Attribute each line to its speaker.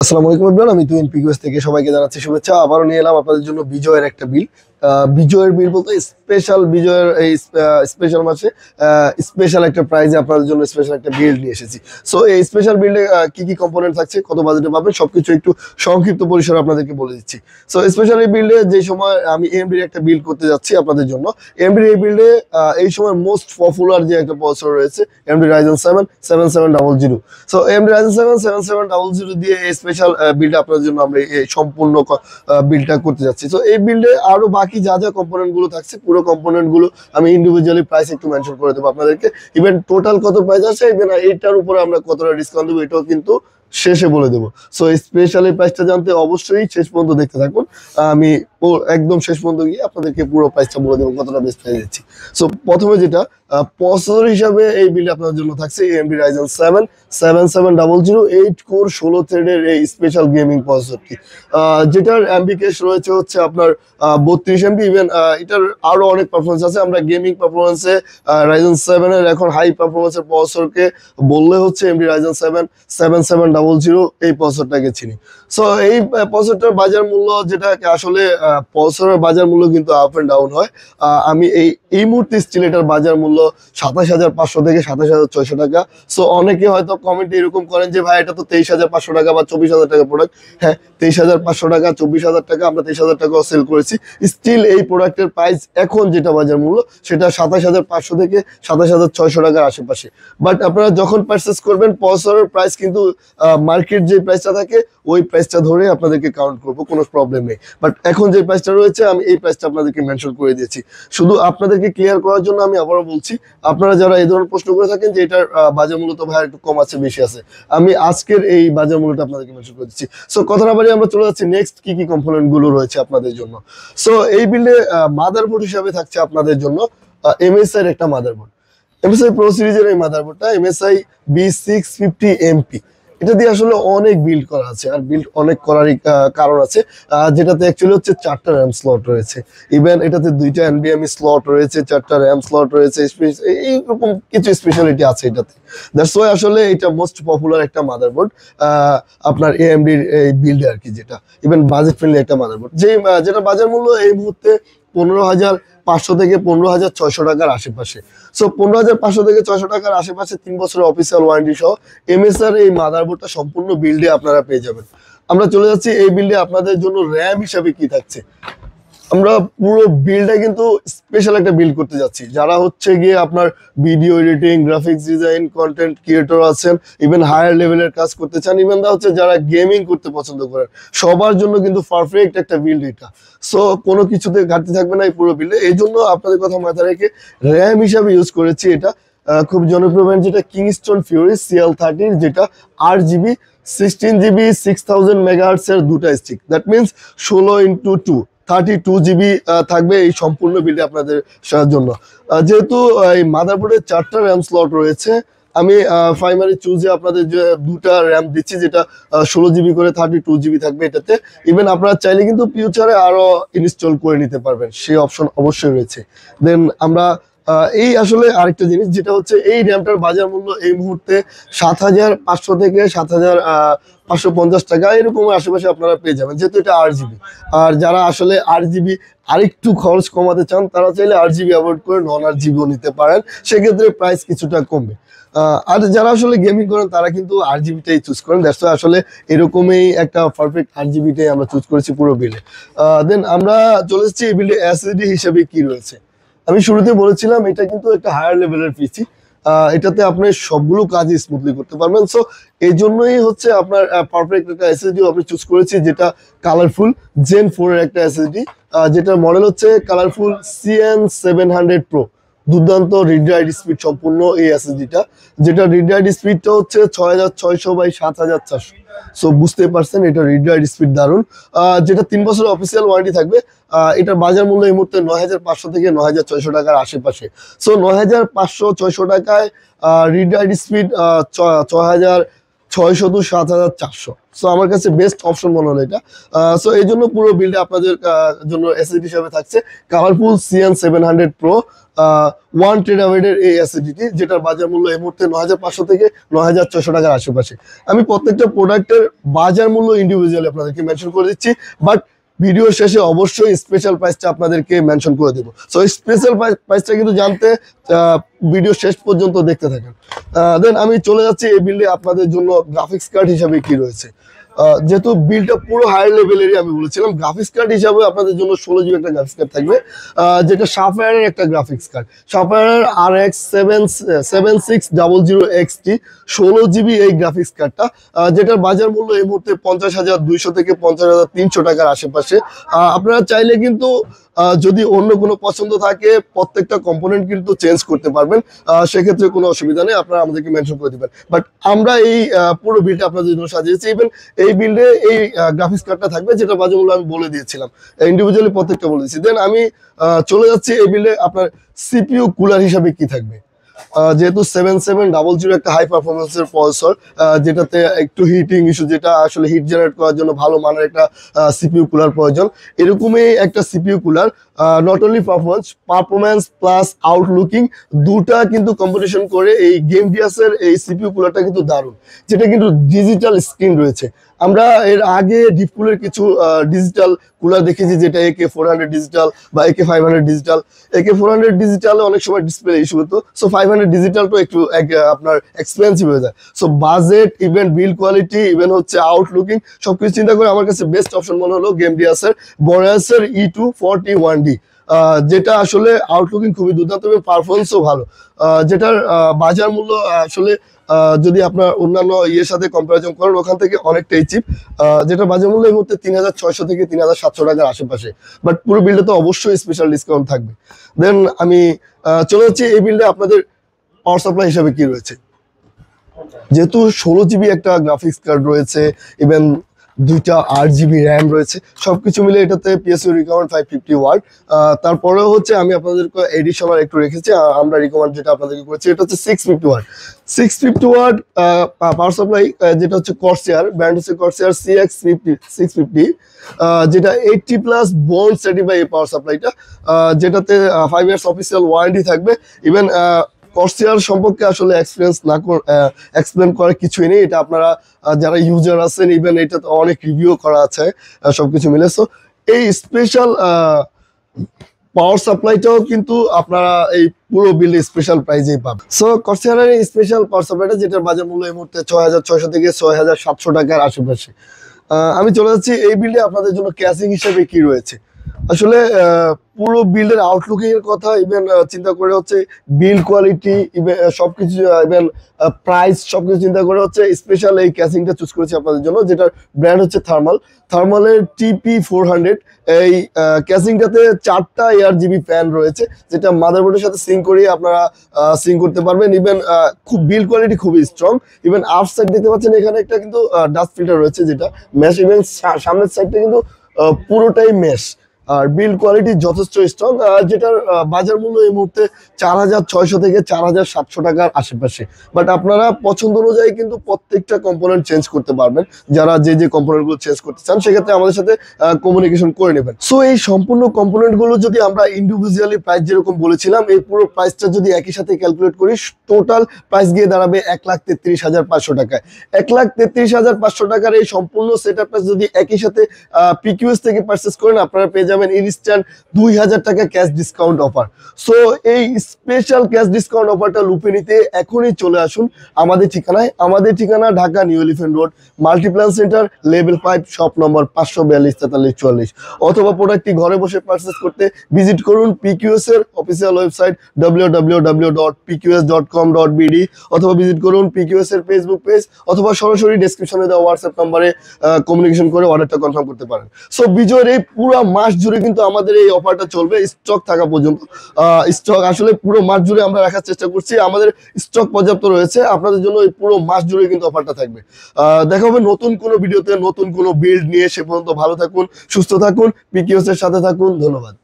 Speaker 1: আসসালামু আলাইকুম এভরিওয়ান, আমি তুহিন পিকুএস থেকে সবাইকে জানাচ্ছি শুভেচ্ছা। আবারও নিয়ে এলাম আপনাদের জন্য বিজয়ের একটা বিল। বিজয়ের বিল বলতে স্পেশাল বিজয়ের এই স্পেশাল মাসে স্পেশাল একটা প্রাইজে আপনাদের জন্য স্পেশাল একটা বিল্ড নিয়ে এসেছি। সো এই স্পেশাল বিল্ডে কি কি কম্পোনেন্ট থাকছে, কত বাজেটে পাবেন, সবকিছু একটু সংক্ষিপ্ত পরিসরে আপনাদেরকে বলে দিচ্ছি। সো স্পেশাল এই বিল্ডে যে সময় আমি এএমডির একটা বিল্ড করতে যাচ্ছি আপনাদের জন্য, এএমডির এই বিল্ডে এই সময় মোস্ট পপুলার যে একটা প্রসেসর রয়েছে AMD Ryzen 7 7700। So AMD Ryzen 7 7700 দিয়ে এই স্পেশাল বিল্ড আপনাদের জন্য আমরা এই সম্পূর্ণ বিল্ডটা করতে যাচ্ছি। তো এই বিল্ডে আরো বাকি যা যা কম্পোনেন্ট গুলো থাকছে, পুরো কম্পোনেন্ট গুলো আমি ইন্ডিভিজুয়ালি প্রাইস একটু মেনশন করে দেবো আপনাদেরকে। ইভেন টোটাল কত প্রাইস আছে, ইভেন এইটার উপরে আমরা কতটা ডিসকাউন্ট দেবো এটাও কিন্তু শেষে বলে দেবো। সো স্পেশালি প্রাইসটা জানতে অবশ্যই শেষ পর্যন্ত দেখতে থাকুন। আমি একদম শেষ পর্যন্ত গিয়ে আপনাদেরকে পুরো প্রাইসটা বলে দেবো কতটা বেস্ট প্রাইস দিচ্ছি। সো প্রথমে যেটা প্রসেসর হিসাবে এই বিল্ড আপনাদের জন্য থাকছে এএমডি রাইজেন 7 7700 8 কোর 16 থ্রেডের এই স্পেশাল গেমিং প্রসেসরটি, যেটার এমবি ক্যাশ রয়েছে হচ্ছে আপনার 32 এমবি। ইভেন এটার আরো অনেক পারফরমেন্স আছে। আমরা গেমিং পারফরমেন্সে রাইজেন 7 এর এখন হাই পারফরমেন্সের প্রসেসরকে বললে হচ্ছে এমডি রাইজেন 7 7700 এই প্রসেসরটাকে চিনি। সো এই প্রসেসরটার বাজার মূল্য, যেটাকে আসলে প্রসেসরের বাজার মূল্য কিন্তু আপ এন্ড ডাউন হয়। আমি এই মুহূর্তে স্টিল এটার বাজার মূল্য 27500 থেকে 27600 টাকা। সো অনেকে হয়তো কমেন্টে এরকম করেন যে ভাই এটা তো 23500 টাকা বা 24000 টাকা প্রোডাক্ট। হ্যাঁ, 23500 টাকা 24000 টাকা আমরা 23000 টাকাও সেল করেছি। স্টিল এই প্রোডাক্টের প্রাইস এখন যেটা বাজার মূল্য সেটা 27500 থেকে 27600 টাকার আশেপাশে। বাট আপনারা যখন পারচেস করবেন প্রসেসরের প্রাইস কিন্তু মার্কেট যে প্রাইসটা থাকে ওই প্রাইসটা ধরে আপনাদেরকে কাউন্ট করবো, কোনো প্রবলেম নেই। বাট এখন যে প্রাইসটা রয়েছে আমি এই প্রাইসটা আপনাদেরকে মেনশন করে দিয়েছি। শুধু আপনাদেরকে ক্লিয়ার করার জন্য আমি আবারও বলছি, আপনারা যারা এই ধরনের প্রশ্ন করে থাকেন যে এটার বাজার মূল্য তো ভাই একটু কম আছে বেশি আছে, আমি আজকের এই বাজার মূল্যটা আপনাদেরকে মেনশন করে দিচ্ছি। সো কথা না বাড়িয়ে আমরা চলে যাচ্ছি নেক্সট কি কি কম্পোনেন্ট গুলো রয়েছে আপনাদের জন্য। সো এই বিল্ডে মাদারবোর্ড হিসাবে থাকছে আপনাদের জন্য এমএসআই এর একটা মাদারবোর্ড, এমএসআই প্রো সিরিজের এই মাদারবোর্ডটা এমএসআই B650MP। এটা দিয়ে আসলে অনেক বিল্ড করা আছে, আর বিল্ড অনেক করারই কারণ আছে। যেটাতে অ্যাকচুয়ালি হচ্ছে 4টা র্যাম স্লট রয়েছে। ইভেন এটাতে 2টা এনভিএমই স্লট রয়েছে, 4টা র্যাম স্লট রয়েছে, এইরকম কিছু স্পেশালিটি আছে এটাতে। দ্যাটস ওয়াই আসলে এটা মোস্ট পপুলার একটা মাদারবোর্ড আপনার এএমডির এই বিল্ডে আর কি, যেটা ইভেন বাজেট ফ্রেন্ডলি একটা মাদারবোর্ড, যেটা বাজার মূল্য এই মুহূর্তে 15500 থেকে 15600 টাকার আশেপাশে। সো 15500 থেকে 600 টাকার আশেপাশে 3 বছরের অফিসিয়াল ওয়ারেন্টি সহ এমএসআর এই মাদারবোর্ডটা সম্পূর্ণ বিল্ডে আপনারা পেয়ে যাবেন। আমরা চলে যাচ্ছি এই বিল্ডে আপনাদের জন্য র্যাম হিসাবে কি থাকছে। আমরা পুরো বিল্ডটা কিন্তু স্পেশাল একটা বিল্ড করতে যাচ্ছি। যারা হচ্ছে গিয়ে আপনার video editing, graphics design, content creator আছেন, ইভেন হায়ার লেভেলের কাজ করতে চান, ইভেন দা হচ্ছে যারা গেমিং করতে পছন্দ করেন, সবার জন্য কিন্তু পারফেক্ট একটা বিল্ড এটা। সো কোনো কিছুতে ঘাটতি থাকবে না এই পুরো বিল্ডে। এই জন্য আপনাদের কথা মাথায় রেখে র্যাম হিসাবে ইউজ করেছি এটা খুব জনপ্রিয় ব্র্যান্ড, যেটা কিংস্টন ফিউরি CL30, যেটা 8GB 16GB 6000 মেগাহার্টজ এর দুটা stick. That means 16x2 32GB থাকবে এই সম্পূর্ণ বিল্ডে আপনাদের জন্য। যেহেতু এই মাদারবোর্ডের 4টা র্যাম স্লট রয়েছে, আমি প্রাইমারি চুজে আপনাদের যে 2টা র্যাম দিচ্ছি, যেটা 16GB করে 32GB থাকবে এটাতে। ইভেন আপনারা চাইলে কিন্তু ফিউচারে আরো ইনস্টল করে নিতে পারবেন, সেই অপশন অবশ্যই রয়েছে। দেন আমরা এই আসলে আরেকটা জিনিস, যেটা হচ্ছে এই র্যামটার বাজার মূল্য এই মুহূর্তে 7500 থেকে 7550 টাকা এরকম আশেপাশে আপনারা পেয়ে যাবেন, যেহেতু এটা 8GB। আর যারা আসলে 8GB আরেকটু খরচ কমাতে চান তারা চাইলে 8GB অ্যাভয়েড করে নন 8GBও নিতে পারেন, সেক্ষেত্রে প্রাইস কিছুটা কমবে। আর যারা আসলে গেমিং করেন তারা কিন্তু 8GBটাই চুজ করেন। দ্যাটস ওয়াই আসলে এরকমই একটা পারফেক্ট 8GBটাই আমরা চুজ করেছি পুরো বিল্ডে। দেন আমরা চলে এসেছি এই বিল্ডে এসএসডি হিসেবে কি রয়েছে। আমি শুরুতে বলেছিলাম এটা কিন্তু একটা হায়ার লেভেলের পিসি, এটাতে আপনি সবগুলো কাজই স্মুথলি করতে পারবেন। সো এই জন্যই হচ্ছে আপনার পারফেক্ট একটা এসএসডি আমি চুজ করেছি, যেটা কালারফুল Gen 4 এর একটা এসএসডি, যেটার মডেল হচ্ছে কালারফুল CN700 Pro। দুর্দান্ত রিড রাইট স্পিড সম্পূর্ণ এই এসএসডিটা, যেটা রিড রাইট স্পিডটা হচ্ছে 6600/7400। সো বুঝতে পারছেন এটা রিড রাইট স্পিড দারুন। যেটা 3 বছরের অফিসিয়াল ওয়ারেন্টি থাকবে। এটার বাজার মূল্য এই মুহূর্তে 9500 থেকে 9600 টাকার আশেপাশে। সো 9500-600 টাকায় রিড রাইট স্পিড 6000 607,400। সো আমার কাছে বেস্ট অপশন মনে হলো এটা। সো এই জন্য পুরো বিলটা আপনাদের জন্য এসএসডি হিসাবে থাকছে কালারফুল CN700 Pro 1 টেরাবাইটের এই এসএসডিটি, যেটার বাজার মূল্য এই মুহূর্তে 9,500 থেকে 9,600 টাকার আশেপাশে। আমি প্রত্যেকটা প্রোডাক্টের বাজার মূল্য ইন্ডিভিজুয়ালি আপনাদেরকে মেনশন করে দিচ্ছি, বাট ভিডিও শেষে অবশ্যই স্পেশাল প্রাইসটা আপনাদেরকে মেনশন করে দেবো। সো স্পেশাল প্রাইসটা কিন্তু জানতে ভিডিও শেষ পর্যন্ত দেখতে থাকেন। দেন আমি চলে যাচ্ছি এই বিল্ডে আপনাদের জন্য গ্রাফিক্স কার্ড হিসাবে কি রয়েছে। যেহেতু বিলটা পুরো হাই লেভেলেরই, আমি বলেছিলাম গ্রাফিক্স কার্ড হিসাবে আপনাদের জন্য 16 GB একটা গ্রাফিক্স কার্ড থাকবে, যেটা সাফায়ারের একটা graphics card, Sapphire RX 7600 XT 16 GB এই গ্রাফিক্স কার্ডটা, যেটার বাজার মূল্য এই মুহূর্তে 50,200 থেকে 50,300 টাকার আশেপাশে। আপনারা চাইলে কিন্তু যদি অন্য কোনো পছন্দ থাকে প্রত্যেকটা কম্পোনেন্ট কিন্তু চেঞ্জ করতে পারবেন, সেক্ষেত্রে কোনো অসুবিধা নেই, আপনারা আমাদেরকে মেনশন করে দিবেন। বাট আমরা এই পুরো বিলটা আপনাদের জন্য সাজিয়েছি। ইভেন এই বিল্ডে এই গ্রাফিক্স কার্ডটা থাকবে, যেটা বাজার মূল্য আমি বলে দিয়েছিলাম, ইন্ডিভিজুয়ালি প্রত্যেকটা বলে দিয়েছি। দেন আমি চলে যাচ্ছি এই বিল্ডে আপনার সিপিইউ কুলার হিসাবে কি থাকবে। যেহেতু 7700 একটা হাই পারফরমেন্সের প্রসেসর, যেটাতে একটু হিটিং ইস্যু, যেটা আসলে হিট জেনারেট করার জন্য ভালো মানের একটা সিপিইউ কুলার প্রয়োজন, এরকমই একটা CPU cooler not only performance plus আউটলুকিং দুটা কিন্তু কম্পিটিশন করে এই গেমডিয়াসের এই সিপিইউ কুলারটা কিন্তু দারুণ, যেটা কিন্তু ডিজিটাল স্ক্রিন রয়েছে। আমরা এর আগে ডিপকুলের কিছু ডিজিটাল কুলার দেখেছি, যেটা AK400 ডিজিটাল বা AK500 ডিজিটাল। AK400 ডিজিটালে অনেক সময় ডিসপ্লে ইস্যু হতো, সো 500 ডিজিটালটা একটু আপনার এক্সপেন্সিভ হয়ে যায়। So budget, even build quality, even হচ্ছে আউটলুকিং, সবকিছু চিন্তা করে আমার কাছে বেস্ট অপশন মনে হলো গেমডিয়াসের বরাসের E241D, যেটা আসলে আউটলুকিং খুবই দুর্দান্ত এবং পারফরমেন্সও ভালো, যেটার বাজার মূল্য আসলে যদি আপনার অন্যান্য ইয়ের সাথে কম্পারিজন করেন ওখান থেকে অনেকটাই চিপ, যেটা বাজার মূল্য এই মুহূর্তে 3,600 থেকে 3,700 টাকার আশেপাশে। বাট পুরো বিলটা তো অবশ্যই স্পেশাল ডিসকাউন্ট থাকবে। দেন আমি চলে যাচ্ছি এই বিলটা আপনাদের পাওয়ার সাপ্লাই হিসাবে কি রয়েছে। যেহেতু 16 GB একটা গ্রাফিক্স কার্ড রয়েছে, ইভেন 2টা 8 GB র্যাম রয়েছে, সবকিছু মিলে এটাতে PSU রিকমেন্ড 550 ওয়াট। তারপরেও হচ্ছে আমি আপনাদেরকে এডিশনাল একটু রেখেছি, আমরা রিকমেন্ড যেটা আপনাদেরকে করেছি এটা হচ্ছে 650 ওয়াট। 650 ওয়াট পাওয়ার সাপ্লাই, যেটা হচ্ছে কর্সিয়ার, ব্র্যান্ড হচ্ছে কর্সিয়ার CX650, যেটা 80+ বোন সার্টিফাইড এই পাওয়ার সাপ্লাইটা, যেটাতে 5 ইয়ার্স অফিসিয়াল ওয়ারেন্টি থাকবে। ইভেন কর্সিয়ার সম্পর্কে আসলে এক্সপ্লেন করার কিছুই নেই, এটা আপনারা যারা ইউজার আছেন, ইভেন এটা অনেক রিভিউ করা আছে সবকিছু মিলে। সো এই স্পেশাল পাওয়ার সাপ্লাইটাও কিন্তু আপনারা এই পুরো বিলে স্পেশাল প্রাইজেই পাবেন। সো কর্সিয়ারের এই স্পেশাল পাওয়ার সাপ্লাইটা, যেটার বাজার মূল্য এই মুহূর্তে 6,600 থেকে 6,700 টাকার আশেপাশে। আমি চলে যাচ্ছি এই বিল্ডে আপনাদের জন্য ক্যাশিং হিসেবে কি রয়েছে। আসলে পুরো বিল্ডের আউটলুকিং এর কথা, ইভেন চিন্তা করে হচ্ছে বিল্ড কোয়ালিটি, ইভেন সবকিছু, ইভেন প্রাইস, সবকিছু চিন্তা করে হচ্ছে স্পেশাল এই ক্যাসিংটা চুজ করেছি আপনাদের জন্য, যেটার ব্র্যান্ড হচ্ছে থার্মালের TP400। এই ক্যাসিংটাতে 4টা ARGB ফ্যান রয়েছে, যেটা মাদারবোর্ডের সাথে সিঙ্ক করিয়ে আপনারা সিঙ্ক করতে পারবেন। ইভেন খুব বিল্ড কোয়ালিটি খুবই স্ট্রং। ইভেন আপ সাইড দেখতে পাচ্ছেন এখানে একটা কিন্তু ডাস্ট ফিল্টার রয়েছে, যেটা মেশ। ইভেন সামনের সাইডটা কিন্তু পুরোটাই মেশ। আর বিল্ড কোয়ালিটি যথেষ্ট স্ট্রং, যেটার বাজার মূল্য এই মুহূর্তে 4,600 থেকে 4,700 টাকার আশেপাশে। বাট আপনারা পছন্দ অনুযায়ী কিন্তু প্রত্যেকটা কম্পোনেন্ট চেঞ্জ করতে পারবেন, যারা যে কম্পোনেন্টগুলো চেঞ্জ করতে চান সেক্ষেত্রে আমাদের সাথে কমিউনিকেশন করে নেবেন। সো এই সম্পূর্ণ কম্পোনেন্টগুলো যদি আমরা ইন্ডিভিজুয়ালি প্রাইস যেরকম বলেছিলাম, এই পুরো প্রাইসটা যদি একই সাথে ক্যালকুলেট করি, টোটাল প্রাইস গিয়ে দাঁড়াবে 1,33,500 টাকায়। 1,33,500 টাকার এই সম্পূর্ণ সেট আপটা যদি একই সাথে PQS থেকে পারচেস করেন, আপনারা পেয়ে যাবেন ইনস্ট্যান্ট 2,000 টাকা ক্যাশ ডিসকাউন্ট অফার। সো এই স্পেশাল ক্যাশ ডিসকাউন্ট অফারটা লুপে নিতে এখনই চলে আসুন আমাদের ঠিকানায়। আমাদের ঠিকানা Dhaka new elephant road, Multiplan centre, level 5, shop number 542-4344। অথবা প্রোডাক্টটি ঘরে বসে পারচেস করতে ভিজিট করুন PQS এর অফিসিয়াল ওয়েবসাইট www.pqs.com.bd, অথবা ভিজিট করুন PQS এর ফেসবুক পেজ, অথবা সরাসরি ডেসক্রিপশনে দেওয়া হোয়াটসঅ্যাপ নম্বরে কমিউনিকেশন করে অর্ডারটা কনফার্ম করতে পারেন। সো বিজয়ের এই পুরো মাস জুড়ে কিন্তু আমাদের এই অফারটা চলবে স্টক থাকা পর্যন্ত। স্টক আসলে পুরো মাস জুড়ে আমরা রাখার চেষ্টা করছি, আমাদের স্টক পর্যাপ্ত রয়েছে আপনাদের জন্য। এই পুরো মাস জুড়ে কিন্তু অফারটা থাকবে। দেখা হবে নতুন কোনো ভিডিওতে নতুন কোনো বিল্ড নিয়ে। সে পর্যন্ত ভালো থাকুন, সুস্থ থাকুন, PQS এর সাথে থাকুন। ধন্যবাদ।